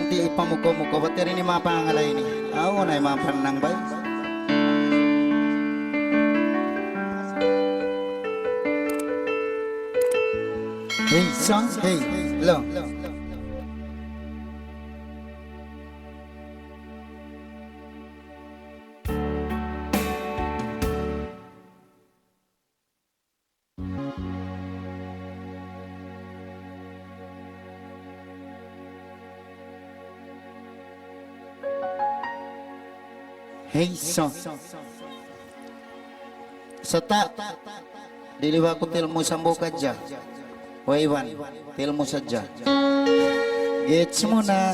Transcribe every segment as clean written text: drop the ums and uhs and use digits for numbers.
ganti ipamuko-muko ba't rin yung mga pangalay ni ako na yung mga panang bay. Hey son, hey, hello. Hey son, sata, diliwa ko tilmo sa buka dya. Waiwan, tilmo sadya. Gets mo na.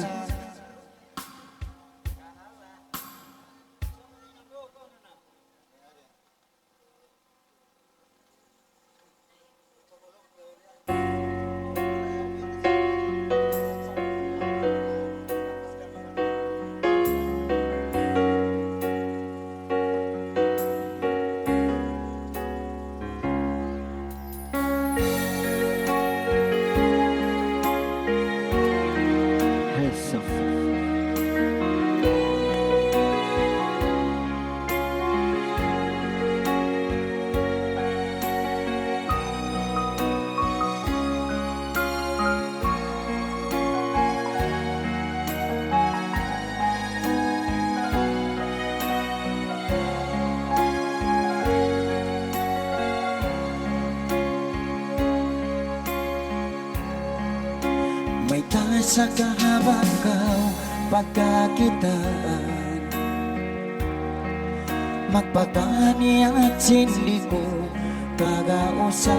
May taas sa kahabang kau pagkakitaan, magpagani at sindi ko kagausan.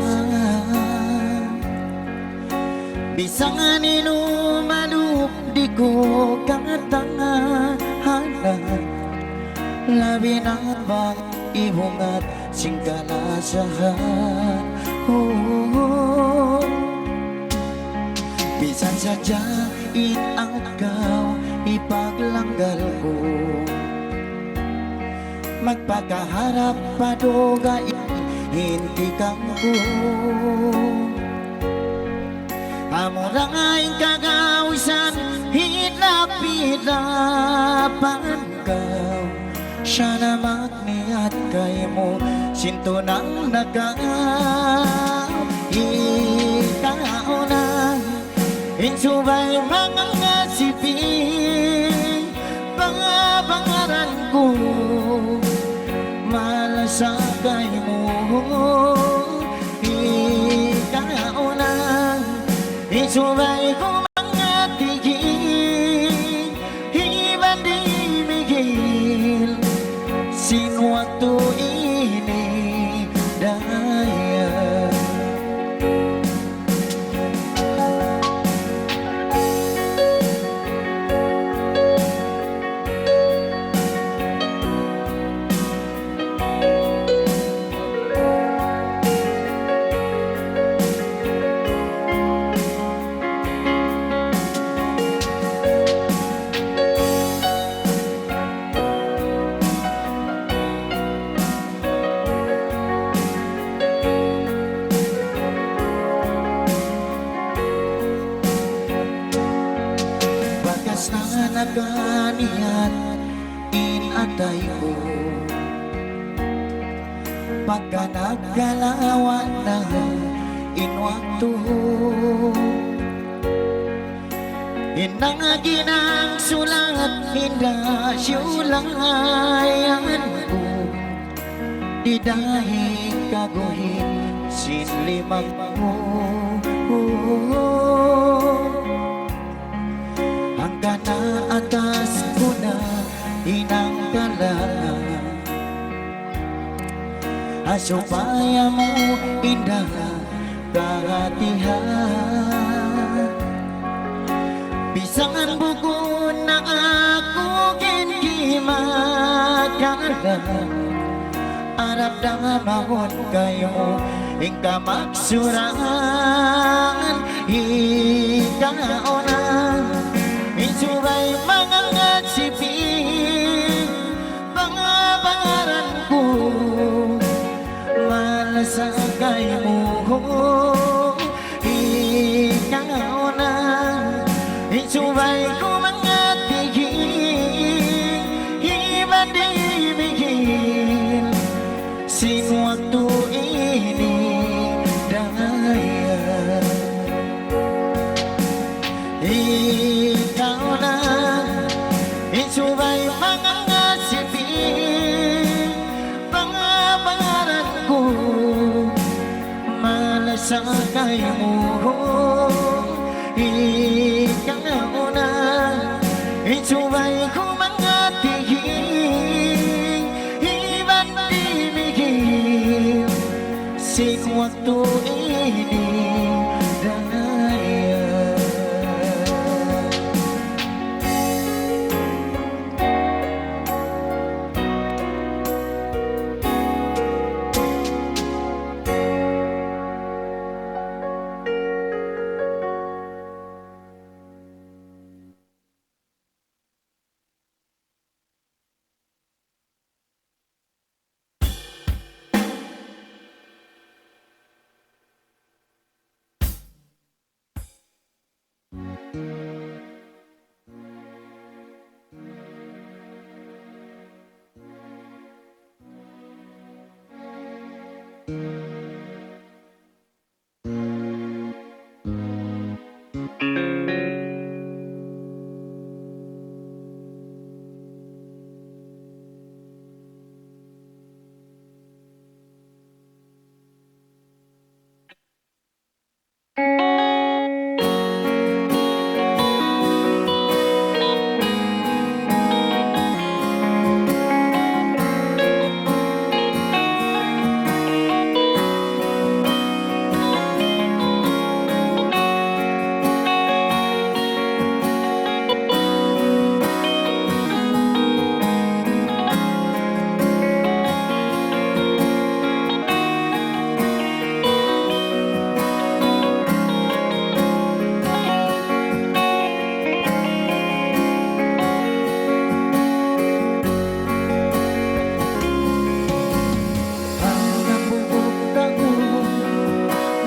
Bisang inumalup di ko katangahanan, labi na bang ihungat singkalasahan. Bisan saja inagaw ipaglanggal ko, magpakaharap padugain hindi kang ko. Amurang kagawisan hilap-hilapan kaw, siya na magniat kay mo sinto nang nagaw. Ikaw na insubay mga ngasipin, pangabangaran ko malasakay mo. Ikaw na insubay ko mga tigil, iban di migil sino ato ini daya. Na naganihan inatay ko, pagka naggalawan na inwakto, inangaginang sulat indasyulayan ko, di dahil kaguhin sinlimang mo. Hanggang na atas ko na inanggalaan, asupaya mo indah kahatihan. Bisangan buko na ako kinkimakala, arap na mahon kayo ingka magsurangan. Ikaw na insubay mga ngasipin, pangabangaran ko malasakay mo. Ikaw na insubay ko mga mo, ikaw na. Itubay ko mga tingin, iba't ibigin, waktu ini daya.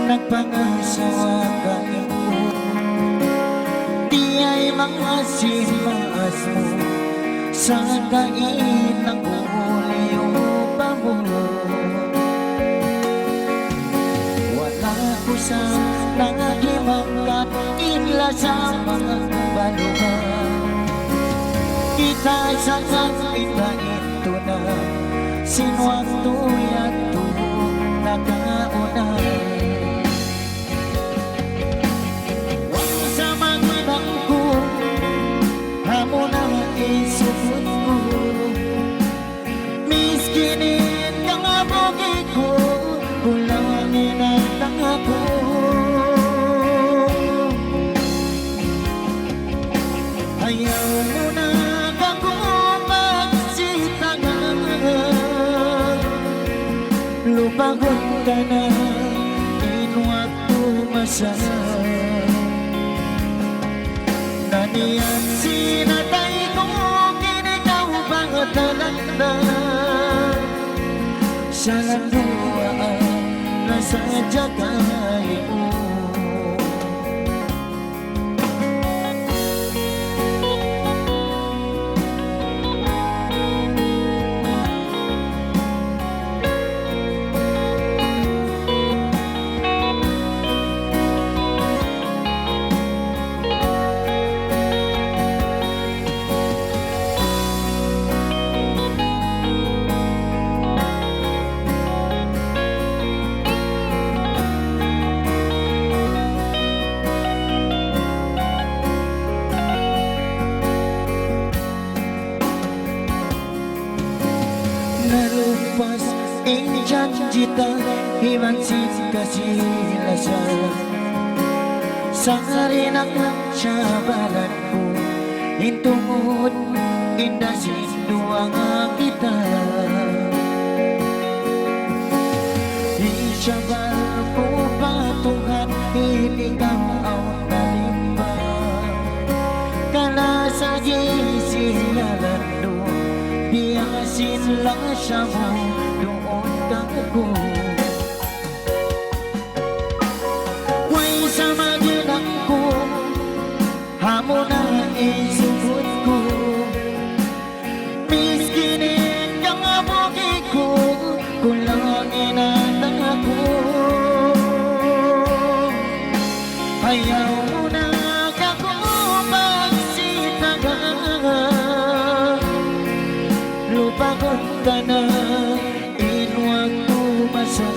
Nagpangasawa kayo, di ay mga simas mo sa kain ng ulyo pa mo. Wala ko sa nangagimangkat inla sa mga baluhan. Kita sa kapitain ito na sinuwag tuyat to nakauna. Ayaw mo na ako magsitangan, lupagon ka na inuwag tumasa. Naniyan sinatay ko kinikaw bang talanda sa landuan na sa jagay mo. Nalupas janjita himansin kasilasan sa rinang sabalan ko intungod indasin duang kita. Isyabar ko patungan iligang ang talimba kala sa gisiyalan do biyasin lang siya mo doon kang ko. Way sa maginang ko hamo na isugod ko. Miskinin kang abuki ko kulangin at ako. Ayaw mo na ako magsitagan, lupagon ka na inuwag tumasa.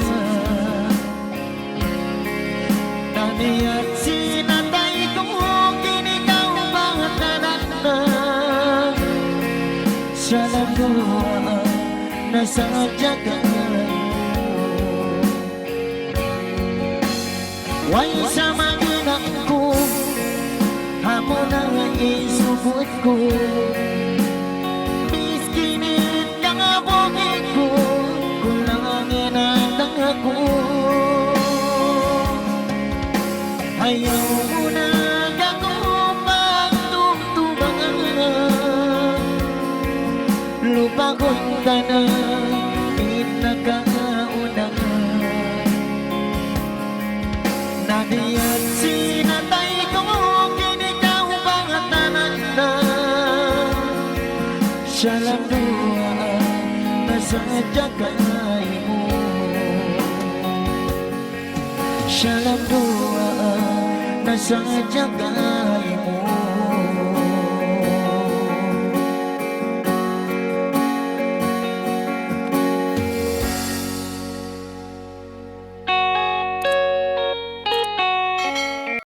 nasa jagat. Way sa mga ko, hamo na isubot ko. Miskinit ka nga bukid ko, kulangin ang ako. Ayaw mo na ako pagtugtubangan. Lupa ko'y ka na, pinagkaunahan. Nadiyat sinatay ko, kinikaw pangatanan na. Siya lang doa, nasa jagay mo. Siya lang doa, nasa jagay